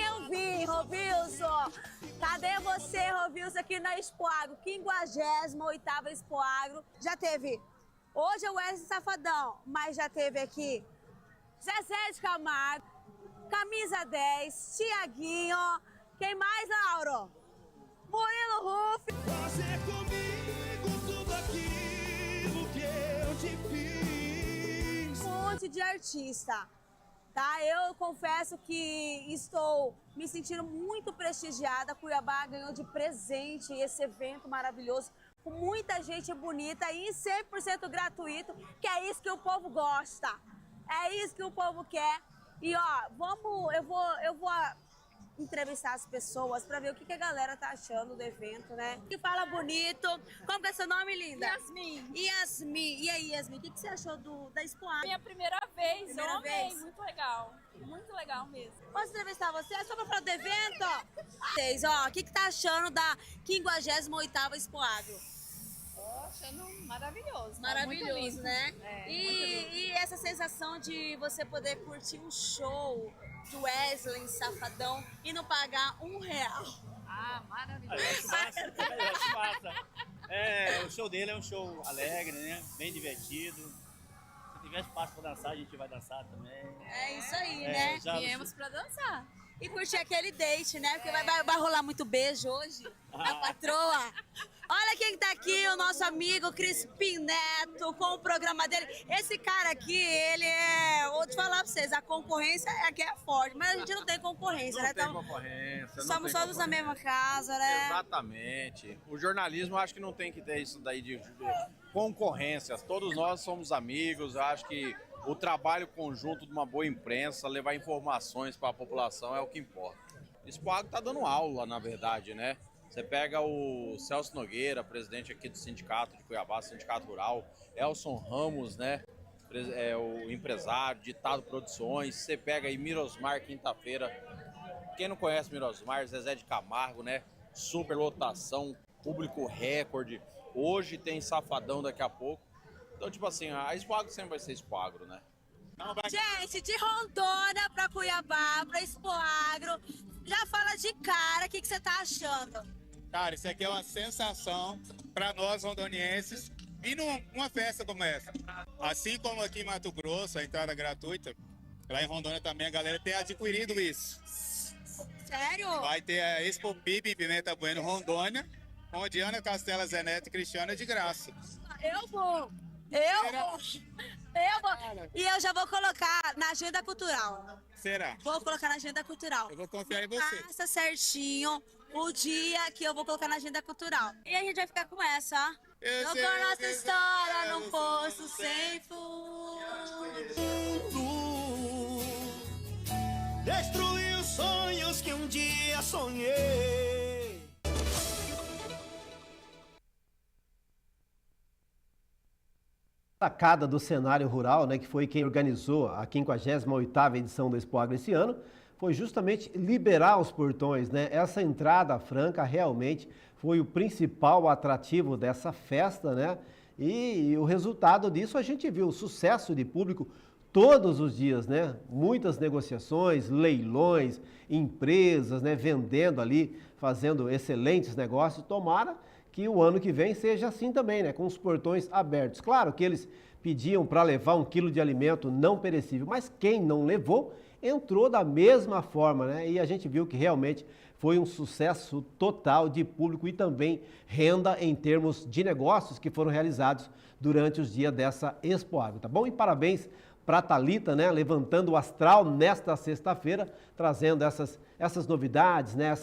Rovilson. Cadê você, Rovilson, aqui na Expo Agro? 58ª Expo Agro. Já teve, hoje é o Wesley Safadão, mas já teve aqui Zezé de Camargo, Camisa 10, Tiaguinho, quem mais, Lauro? Murilo Ruff. Fazer comigo tudo aquilo que eu te fiz. Um monte de artista, tá? Eu confesso que estou me sentindo muito prestigiada. Cuiabá ganhou de presente esse evento maravilhoso, com muita gente bonita e 100% gratuito, que é isso que o povo gosta. É isso que o povo quer. E ó, eu vou entrevistar as pessoas para ver o que a galera tá achando do evento, né? Que fala bonito. Como que é seu nome, linda? Yasmin. Yasmin. E aí, Yasmin, o que você achou da Expo Agro? Minha primeira vez, primeira eu amei, vez? muito legal. Muito legal mesmo. Posso entrevistar você? É só pra falar do evento? Vocês, ó, o que tá achando da 58ª Expo Agro? Achando maravilhoso. Maravilhoso, muito lindo, né? É, E essa sensação de você poder curtir um show do Wesley Safadão e não pagar R$1. Ah, maravilhoso. Eu acho massa. O show dele é um show alegre, né? Bem divertido. Se tiver espaço pra dançar, a gente vai dançar também. É isso aí, né? Viemos pra dançar. E curtir aquele date, né? Porque vai rolar muito beijo hoje da patroa. Olha quem tá aqui, o nosso amigo Crispim Neto, com o programa dele. Esse cara aqui, ele vou te falar pra vocês, a concorrência aqui é forte, mas a gente não tem concorrência, né? Não tem concorrência. Somos todos na mesma casa, né? Exatamente. O jornalismo, acho que não tem que ter isso daí de concorrências. Todos nós somos amigos, acho que o trabalho conjunto de uma boa imprensa, levar informações para a população é o que importa. O Expo Agro está dando aula, na verdade, né? Você pega o Celso Nogueira, presidente aqui do Sindicato de Cuiabá, Sindicato Rural, Elson Ramos, né? O empresário, Ditado Produções. Você pega aí Mirosmar, quinta-feira. Quem não conhece Mirosmar, Zezé de Camargo, né? Superlotação, público recorde. Hoje tem Safadão daqui a pouco. Então, tipo assim, a Expo Agro sempre vai ser Expo Agro, né? Gente, de Rondônia para Cuiabá, para Expo Agro, já fala de cara, o que você tá achando? Cara, isso aqui é uma sensação para nós rondonienses e numa festa como essa. Assim como aqui em Mato Grosso, a entrada gratuita, lá em Rondônia também a galera tem adquirido isso. Sério? Vai ter a Expo PIB em Pimenta Bueno, Rondônia, com Diana Castela, Zé Neto e Cristiana de graça. Eu vou! E eu já vou colocar na agenda cultural. Será? Vou colocar na agenda cultural. Eu vou confiar em você. Passa certinho o dia que eu vou colocar na agenda cultural. E a gente vai ficar com essa, ó. Jogou nossa história num poço sem fundo. Destruiu sonhos que um dia sonhei. Sacada do cenário rural, né, que foi quem organizou a 58ª edição do Expo Agro esse ano, foi justamente liberar os portões, né? Essa entrada franca realmente foi o principal atrativo dessa festa, né? E o resultado disso a gente viu, o sucesso de público todos os dias, né? Muitas negociações, leilões, empresas, né, vendendo ali, fazendo excelentes negócios. Tomara que o ano que vem seja assim também, né? Com os portões abertos. Claro que eles pediam para levar 1 quilo de alimento não perecível, mas quem não levou entrou da mesma forma, né? E a gente viu que realmente foi um sucesso total de público e também renda em termos de negócios que foram realizados durante os dias dessa Expo Agro, tá bom? E parabéns para a Thalita, né? Levantando o astral nesta sexta-feira, trazendo essas novidades, né?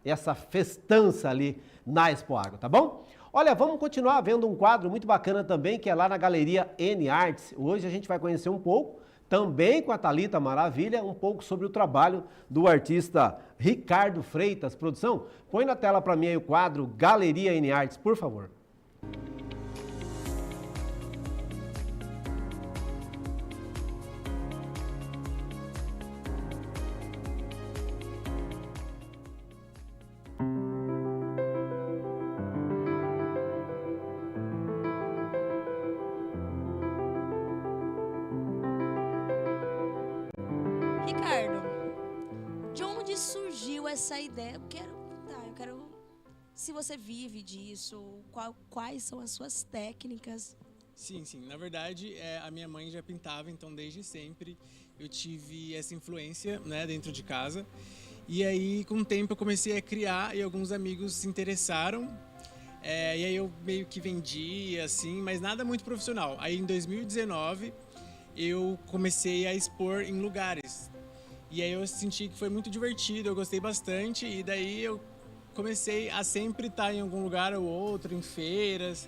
Essa festança ali na Expo Agro, tá bom? Olha, vamos continuar vendo um quadro muito bacana também, que é lá na Galeria N Arts. Hoje a gente vai conhecer um pouco, também com a Thalita Maravilha, um pouco sobre o trabalho do artista Ricardo Freitas. Produção, põe na tela para mim aí o quadro Galeria N Arts, por favor. Ricardo, de onde surgiu essa ideia? Eu quero, se você vive disso, quais são as suas técnicas? Sim, na verdade, a minha mãe já pintava, então desde sempre eu tive essa influência, né, dentro de casa. E aí, com o tempo, eu comecei a criar e alguns amigos se interessaram. E aí eu meio que vendi, assim, mas nada muito profissional. Aí em 2019, eu comecei a expor em lugares. E aí eu senti que foi muito divertido, eu gostei bastante, e daí eu comecei a sempre estar em algum lugar ou outro, em feiras.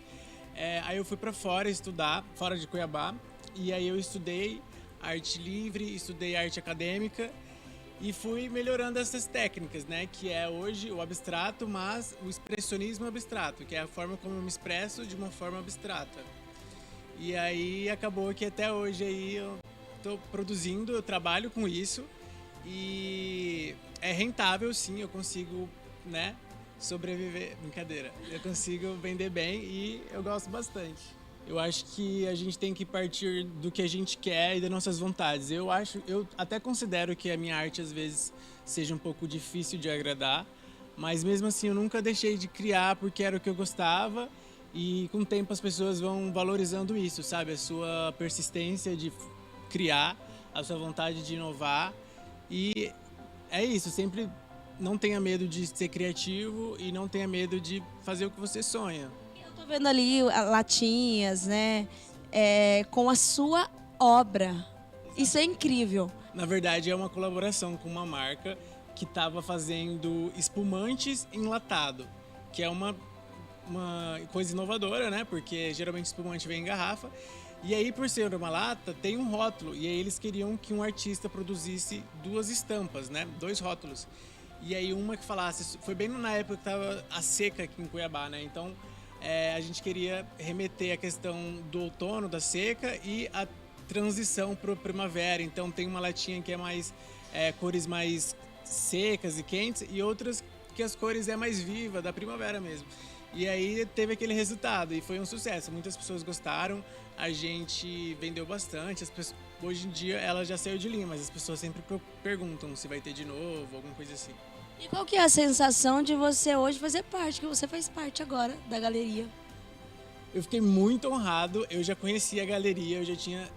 Aí eu fui para fora estudar, fora de Cuiabá, e aí eu estudei arte livre, estudei arte acadêmica, e fui melhorando essas técnicas, né? Que é hoje o abstrato, mas o expressionismo abstrato, que é a forma como eu me expresso de uma forma abstrata. E aí acabou que até hoje aí eu tô produzindo, eu trabalho com isso, e é rentável, sim, eu consigo, né, sobreviver, brincadeira, eu consigo vender bem e eu gosto bastante. Eu acho que a gente tem que partir do que a gente quer e das nossas vontades. Eu até considero que a minha arte às vezes seja um pouco difícil de agradar, mas mesmo assim eu nunca deixei de criar porque era o que eu gostava, e com o tempo as pessoas vão valorizando isso, sabe? A sua persistência de criar, a sua vontade de inovar. E é isso, sempre não tenha medo de ser criativo e não tenha medo de fazer o que você sonha. Eu tô vendo ali latinhas, né, com a sua obra. Isso é incrível. Na verdade, é uma colaboração com uma marca que estava fazendo espumantes enlatado, que é uma coisa inovadora, né? Porque geralmente espumante vem em garrafa. E aí, por ser uma lata, tem um rótulo. E aí eles queriam que um artista produzisse 2 estampas, né? 2 rótulos. E aí uma que falasse... Foi bem na época que estava a seca aqui em Cuiabá, né? Então, a gente queria remeter a questão do outono, da seca, e a transição para a primavera. Então, tem uma latinha que é mais... cores mais secas e quentes, e outras que as cores é mais viva, da primavera mesmo. E aí teve aquele resultado e foi um sucesso. Muitas pessoas gostaram, a gente vendeu bastante. Hoje em dia ela já saiu de linha, mas as pessoas sempre perguntam se vai ter de novo, alguma coisa assim. E qual que é a sensação de você hoje fazer parte, que você faz parte agora da galeria? Eu fiquei muito honrado, eu já conhecia a galeria, eu já tinha...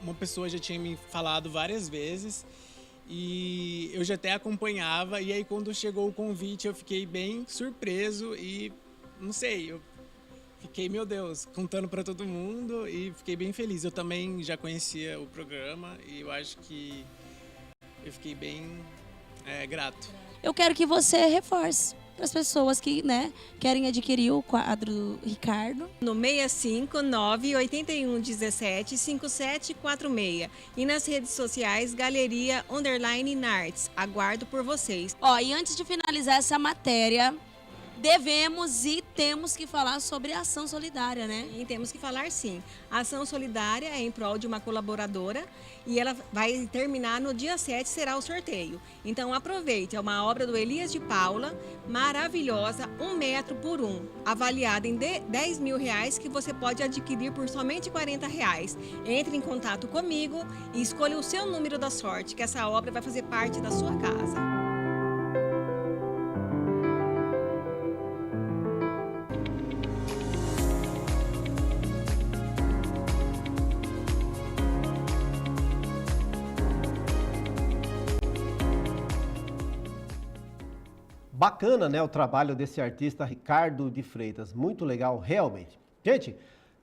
uma pessoa já tinha me falado várias vezes, e eu já até acompanhava, e aí quando chegou o convite eu fiquei bem surpreso e... Não sei, eu fiquei, meu Deus, contando para todo mundo e fiquei bem feliz. Eu também já conhecia o programa e eu acho que eu fiquei bem grato. Eu quero que você reforce para as pessoas que, né, querem adquirir o quadro do Ricardo. No 659-8117-5746 e nas redes sociais Galeria _Narts. Aguardo por vocês. E antes de finalizar essa matéria devemos e temos que falar sobre a ação solidária, né? E temos que falar sim. A ação solidária é em prol de uma colaboradora e ela vai terminar no dia 7, será o sorteio. Então aproveite, é uma obra do Elias de Paula, maravilhosa, 1 metro por 1, avaliada em R$10 mil, que você pode adquirir por somente R$40. Entre em contato comigo e escolha o seu número da sorte, que essa obra vai fazer parte da sua casa. Bacana, né, o trabalho desse artista Ricardo de Freitas. Muito legal, realmente. Gente,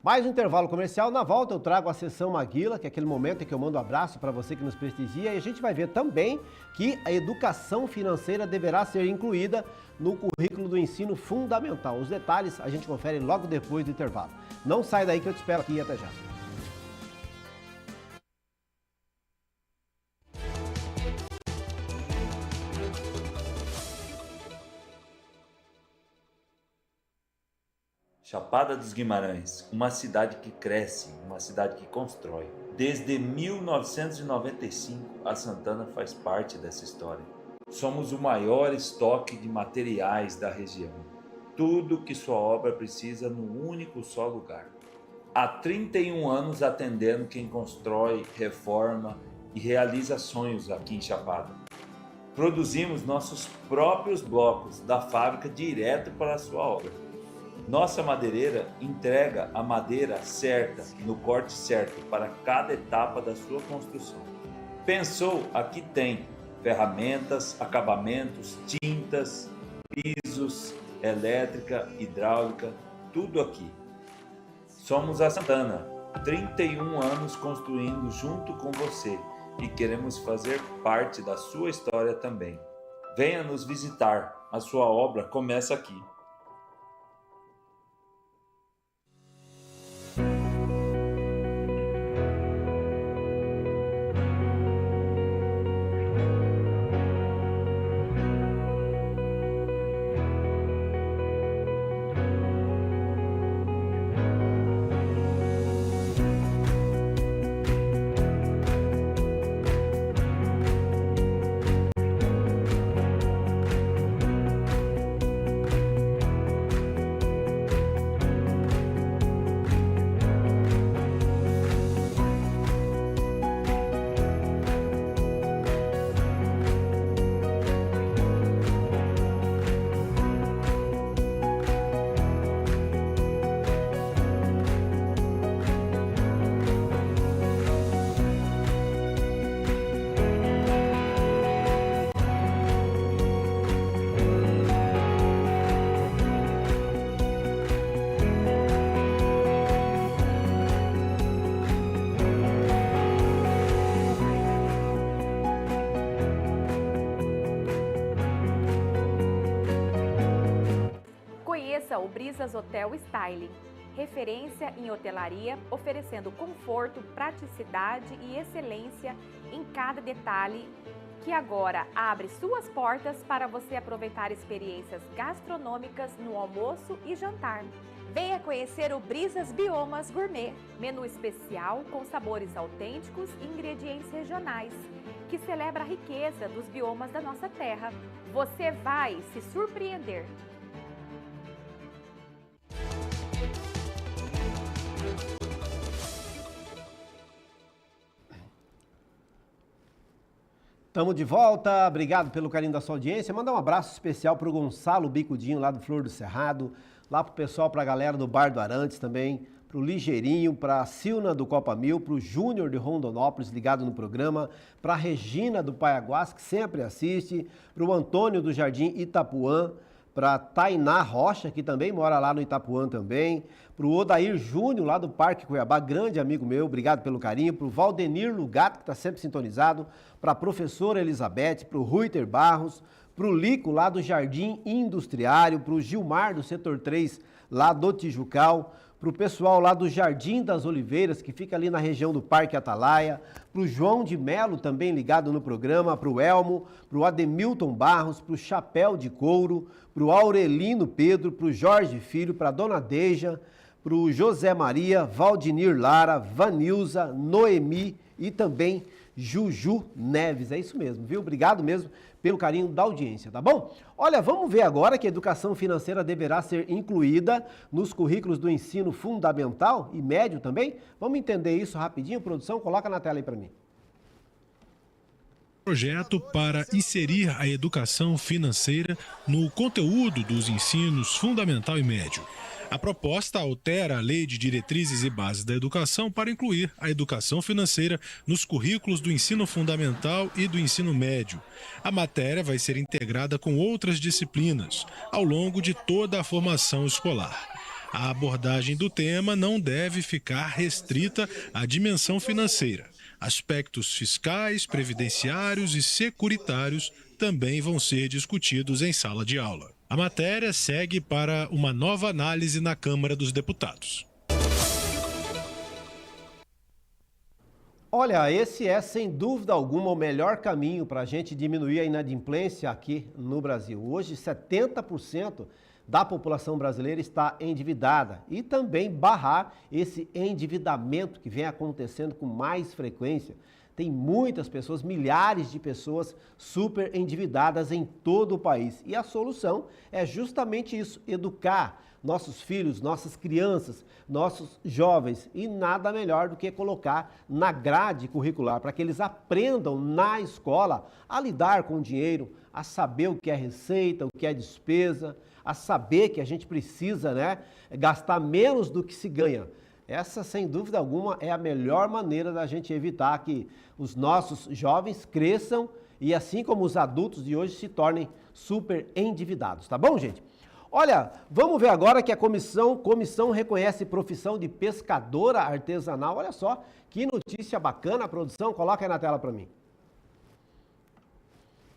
mais um intervalo comercial. Na volta eu trago a sessão Maguila, que é aquele momento em que eu mando um abraço para você que nos prestigia. E a gente vai ver também que a educação financeira deverá ser incluída no currículo do ensino fundamental. Os detalhes a gente confere logo depois do intervalo. Não sai daí que eu te espero aqui e até já. Chapada dos Guimarães, uma cidade que cresce, uma cidade que constrói. Desde 1995, a Santana faz parte dessa história. Somos o maior estoque de materiais da região. Tudo que sua obra precisa num único só lugar. Há 31 anos atendendo quem constrói, reforma e realiza sonhos aqui em Chapada. Produzimos nossos próprios blocos da fábrica direto para a sua obra. Nossa madeireira entrega a madeira certa, no corte certo, para cada etapa da sua construção. Pensou? Aqui tem ferramentas, acabamentos, tintas, pisos, elétrica, hidráulica, tudo aqui. Somos a Santana, 31 anos construindo junto com você e queremos fazer parte da sua história também. Venha nos visitar, a sua obra começa aqui. O Brisas Hotel Styling, referência em hotelaria, oferecendo conforto, praticidade e excelência em cada detalhe, que agora abre suas portas para você aproveitar experiências gastronômicas no almoço e jantar. Venha conhecer o Brisas Biomas Gourmet, menu especial com sabores autênticos e ingredientes regionais, que celebra a riqueza dos biomas da nossa terra. Você vai se surpreender. Estamos de volta, obrigado pelo carinho da sua audiência. Mandar um abraço especial para o Gonçalo Bicudinho, lá do Flor do Cerrado, lá para o pessoal, para a galera do Bar do Arantes também, para o Ligeirinho, para a Silna do Copa Mil, para o Júnior de Rondonópolis, ligado no programa, para a Regina do Paiaguás, que sempre assiste, para o Antônio do Jardim Itapuã, para a Tainá Rocha, que também mora lá no Itapuã também, para o Odair Júnior, lá do Parque Cuiabá, grande amigo meu, obrigado pelo carinho, para o Valdenir Lugato, que está sempre sintonizado, para a professora Elizabeth, para o Ruiter Barros, para o Lico, lá do Jardim Industriário, para o Gilmar, do Setor 3, lá do Tijucal, para o pessoal lá do Jardim das Oliveiras, que fica ali na região do Parque Atalaia, para o João de Melo, também ligado no programa, para o Elmo, para o Ademilton Barros, para o Chapéu de Couro, para o Aurelino Pedro, para o Jorge Filho, para a Dona Deja, para o José Maria, Valdinir Lara, Vanilza, Noemi e também Juju Neves. É isso mesmo, viu? Obrigado mesmo pelo carinho da audiência, tá bom? Olha, vamos ver agora que a educação financeira deverá ser incluída nos currículos do ensino fundamental e médio também. Vamos entender isso rapidinho, produção? Coloca na tela aí para mim. Projeto para inserir a educação financeira no conteúdo dos ensinos fundamental e médio. A proposta altera a Lei de Diretrizes e Bases da Educação para incluir a educação financeira nos currículos do ensino fundamental e do ensino médio. A matéria vai ser integrada com outras disciplinas ao longo de toda a formação escolar. A abordagem do tema não deve ficar restrita à dimensão financeira. Aspectos fiscais, previdenciários e securitários também vão ser discutidos em sala de aula. A matéria segue para uma nova análise na Câmara dos Deputados. Olha, esse é, sem dúvida alguma, o melhor caminho para a gente diminuir a inadimplência aqui no Brasil. Hoje, 70% da população brasileira está endividada e também barrar esse endividamento que vem acontecendo com mais frequência. Tem muitas pessoas, milhares de pessoas super endividadas em todo o país. E a solução é justamente isso, educar nossos filhos, nossas crianças, nossos jovens. E nada melhor do que colocar na grade curricular, para que eles aprendam na escola a lidar com o dinheiro, a saber o que é receita, o que é despesa, a saber que a gente precisa, gastar menos do que se ganha. Essa, sem dúvida alguma, é a melhor maneira da gente evitar que os nossos jovens cresçam e, assim como os adultos de hoje, se tornem super endividados. Tá bom, gente? Olha, vamos ver agora que a comissão reconhece profissão de pescadora artesanal. Olha só, que notícia bacana, a produção. Coloca aí na tela para mim.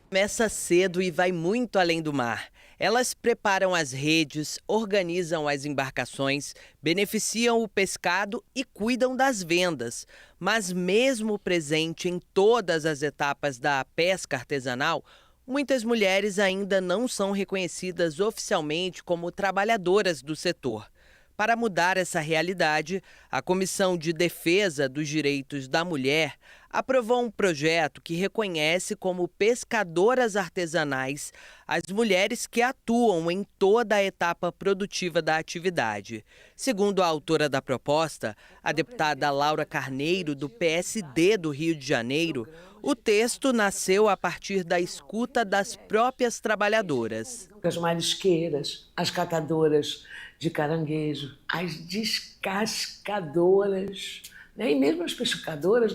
Começa cedo e vai muito além do mar. Elas preparam as redes, organizam as embarcações, beneficiam o pescado e cuidam das vendas. Mas mesmo presente em todas as etapas da pesca artesanal, muitas mulheres ainda não são reconhecidas oficialmente como trabalhadoras do setor. Para mudar essa realidade, a Comissão de Defesa dos Direitos da Mulher aprovou um projeto que reconhece como pescadoras artesanais as mulheres que atuam em toda a etapa produtiva da atividade. Segundo a autora da proposta, a deputada Laura Carneiro, do PSD do Rio de Janeiro, o texto nasceu a partir da escuta das próprias trabalhadoras. As marisqueiras, as catadoras de caranguejo, as descascadoras, e mesmo as pescadoras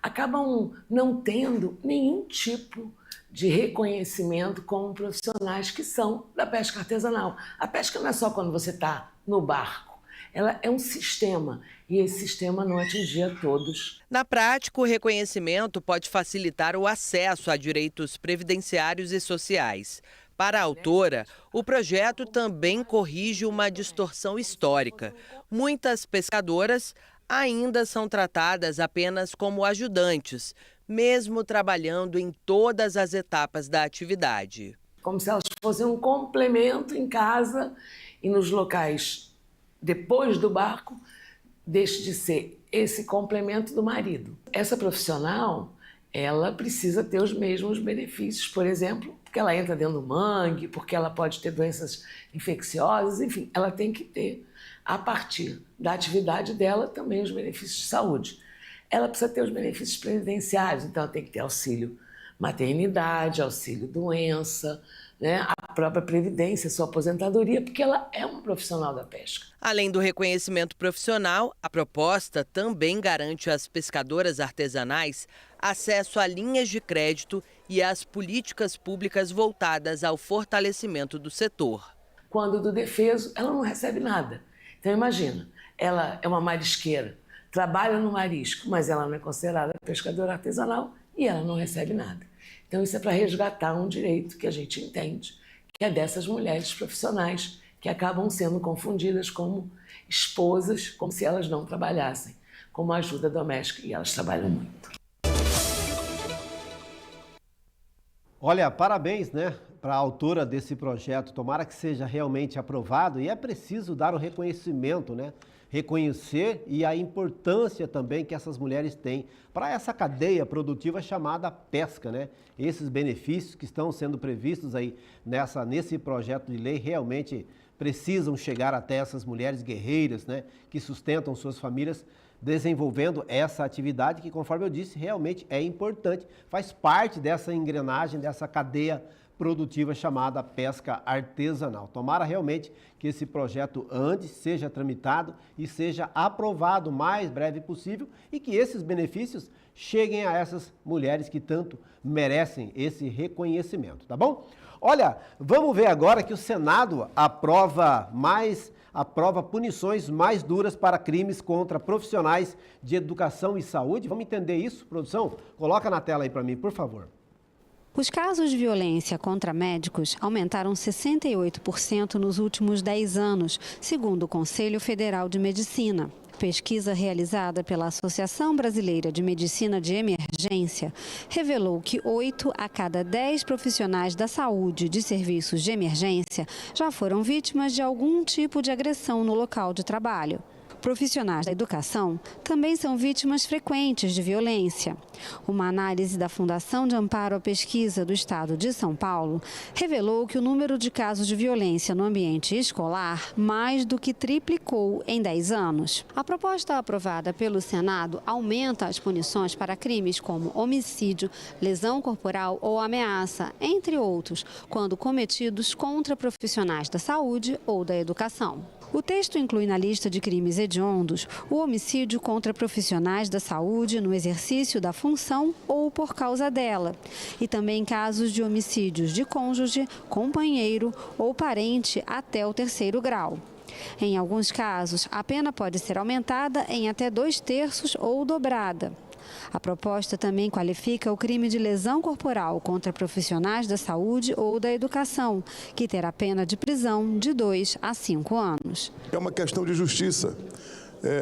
acabam não tendo nenhum tipo de reconhecimento como profissionais que são da pesca artesanal. A pesca não é só quando você está no barco, ela é um sistema e esse sistema não atingia todos. Na prática, o reconhecimento pode facilitar o acesso a direitos previdenciários e sociais. Para a autora, o projeto também corrige uma distorção histórica. Muitas pescadoras ainda são tratadas apenas como ajudantes, mesmo trabalhando em todas as etapas da atividade. Como se elas fossem um complemento em casa e nos locais depois do barco, deixe de ser esse complemento do marido. Essa profissional, ela precisa ter os mesmos benefícios, por exemplo, porque ela entra dentro do mangue, porque ela pode ter doenças infecciosas, enfim, ela tem que ter, a partir da atividade dela, também os benefícios de saúde. Ela precisa ter os benefícios previdenciários, então ela tem que ter auxílio maternidade, auxílio doença, a própria previdência, sua aposentadoria, porque ela é uma profissional da pesca. Além do reconhecimento profissional, a proposta também garante às pescadoras artesanais acesso a linhas de crédito e às políticas públicas voltadas ao fortalecimento do setor. Quando do defeso, ela não recebe nada. Então imagina, ela é uma marisqueira, trabalha no marisco, mas ela não é considerada pescadora artesanal e ela não recebe nada. Então isso é para resgatar um direito que a gente entende, que é dessas mulheres profissionais que acabam sendo confundidas como esposas, como se elas não trabalhassem, como ajuda doméstica, e elas trabalham muito. Olha, parabéns, né, para a autora desse projeto. Tomara que seja realmente aprovado, e é preciso dar o reconhecimento, né? Reconhecer e a importância também que essas mulheres têm para essa cadeia produtiva chamada pesca, né? Esses benefícios que estão sendo previstos aí nesse projeto de lei realmente precisam chegar até essas mulheres guerreiras, né? Que sustentam suas famílias desenvolvendo essa atividade que, conforme eu disse, realmente é importante, faz parte dessa engrenagem, dessa cadeia produtiva chamada pesca artesanal. Tomara realmente que esse projeto ande, seja tramitado e seja aprovado o mais breve possível e que esses benefícios cheguem a essas mulheres que tanto merecem esse reconhecimento, tá bom? Olha, vamos ver agora que o Senado aprova punições mais duras para crimes contra profissionais de educação e saúde. Vamos entender isso, produção? Coloca na tela aí para mim, por favor. Os casos de violência contra médicos aumentaram 68% nos últimos 10 anos, segundo o Conselho Federal de Medicina. Pesquisa realizada pela Associação Brasileira de Medicina de Emergência revelou que 8 a cada 10 profissionais da saúde de serviços de emergência já foram vítimas de algum tipo de agressão no local de trabalho. Profissionais da educação também são vítimas frequentes de violência. Uma análise da Fundação de Amparo à Pesquisa do Estado de São Paulo revelou que o número de casos de violência no ambiente escolar mais do que triplicou em 10 anos. A proposta aprovada pelo Senado aumenta as punições para crimes como homicídio, lesão corporal ou ameaça, entre outros, quando cometidos contra profissionais da saúde ou da educação. O texto inclui na lista de crimes hediondos o homicídio contra profissionais da saúde no exercício da função ou por causa dela, e também casos de homicídios de cônjuge, companheiro ou parente até o 3º grau. Em alguns casos, a pena pode ser aumentada em até 2/3 ou dobrada. A proposta também qualifica o crime de lesão corporal contra profissionais da saúde ou da educação, que terá pena de prisão de 2 a 5 anos. É uma questão de justiça.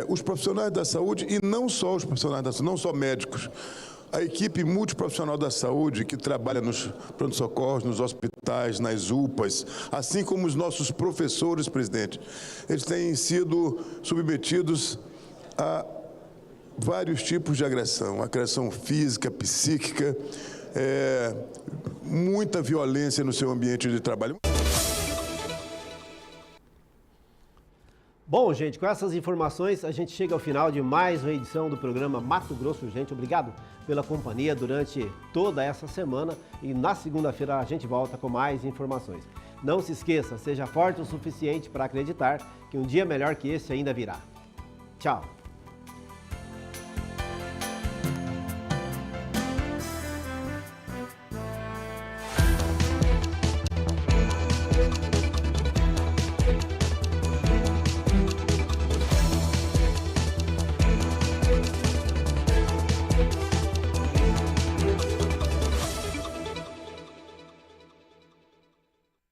Os profissionais da saúde, e não só os profissionais da saúde, não só médicos, a equipe multiprofissional da saúde que trabalha nos pronto-socorros, nos hospitais, nas UPAs, assim como os nossos professores, presidente, eles têm sido submetidos a vários tipos de agressão física, psíquica, muita violência no seu ambiente de trabalho. Bom, gente, com essas informações a gente chega ao final de mais uma edição do programa Mato Grosso Urgente. Obrigado pela companhia durante toda essa semana e na segunda-feira a gente volta com mais informações. Não se esqueça, seja forte o suficiente para acreditar que um dia melhor que esse ainda virá. Tchau!